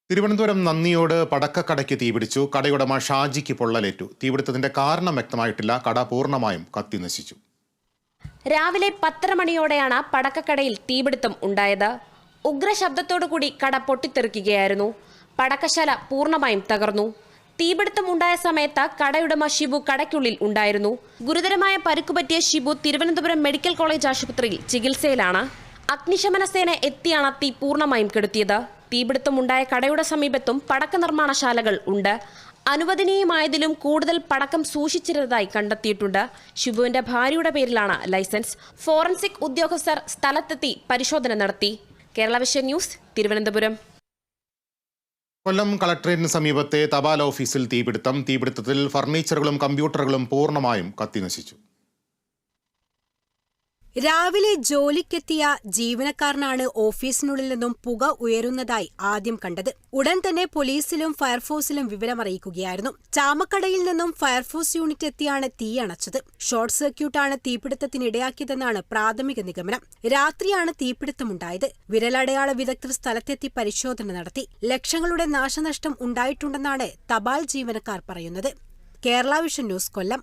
തിരുവനന്തപുരം നന്ദിയോട് പടക്കക്കടയ്ക്ക് തീപിടിച്ചു. കടയുടമ ഷാജിക്ക് പൊള്ളലേറ്റു. തീപിടുത്തത്തിന്റെ കാരണം വ്യക്തമായിട്ടില്ല. കട പൂർണ്ണമായും കത്തിനശിച്ചു. രാവിലെ 10:30 മണിയോടെയാണ് പടക്കക്കടയിൽ തീപിടുത്തം ഉണ്ടായത്. ഉഗ്രശബ്ദത്തോടുകൂടി കട പൊട്ടിത്തെറിക്കുകയായിരുന്നു. പടക്കശാല പൂർണ്ണമായും തകർന്നു. തീപിടുത്തം ഉണ്ടായ സമയത്ത് കടയുടമ ഷിബു കടയ്ക്കുള്ളിൽ ഉണ്ടായിരുന്നു. ഗുരുതരമായ പരിക്കുപറ്റിയ ഷിബു തിരുവനന്തപുരം മെഡിക്കൽ കോളേജ് ആശുപത്രിയിൽ ചികിത്സയിലാണ്. അഗ്നിശമന സേന എത്തിയാണ് തീ പൂർണ്ണമായും കെടുത്തിയത്. തീപിടുത്തമുണ്ടായ കടയുടെ സമീപത്തും പടക്ക നിർമ്മാണശാലകൾ ഉണ്ട്. അനുവദനീയമായതിലും കൂടുതൽ പടക്കം സൂക്ഷിച്ചിരുന്നതായി കണ്ടെത്തിയിട്ടുണ്ട്. ഷിബുവിന്റെ ഭാര്യയുടെ പേരിലാണ് ലൈസൻസ്. ഫോറൻസിക് ഉദ്യോഗസ്ഥർ സ്ഥലത്തെത്തി പരിശോധന നടത്തി. Kerala vision news, Thiruvananthapuram. കൊല്ലം കളക്ടറേറ്റിന് സമീപത്തെ തപാൽ ഓഫീസിൽ തീപിടുത്തത്തിൽ ഫർണിച്ചറുകളും കമ്പ്യൂട്ടറുകളും പൂർണ്ണമായും കത്തിനശിച്ചു. രാവിലെ ജോലിക്കെത്തിയ ജീവനക്കാരനാണ് ഓഫീസിനുള്ളിൽ നിന്നും പുക ഉയരുന്നതായി ആദ്യം കണ്ടത്. ഉടൻ തന്നെ പോലീസിലും ഫയർഫോഴ്സിലും വിവരമറിയിക്കുകയായിരുന്നു. ചാമക്കടയിൽ നിന്നും ഫയർഫോഴ്സ് യൂണിറ്റ് എത്തിയാണ് തീയണച്ചത്. ഷോർട്ട് സർക്യൂട്ടാണ് തീപിടുത്തത്തിനിടയാക്കിയതെന്നാണ് പ്രാഥമിക നിഗമനം. രാത്രിയാണ് തീപിടുത്തമുണ്ടായത്. വിരലടയാള വിദഗ്ധർ സ്ഥലത്തെത്തി പരിശോധന നടത്തി. ലക്ഷങ്ങളുടെ നാശനഷ്ടം ഉണ്ടായിട്ടുണ്ടെന്നാണ് തപാൽ ജീവനക്കാർ പറയുന്നത്. കേരള വിഷൻ ന്യൂസ്, കൊല്ലം.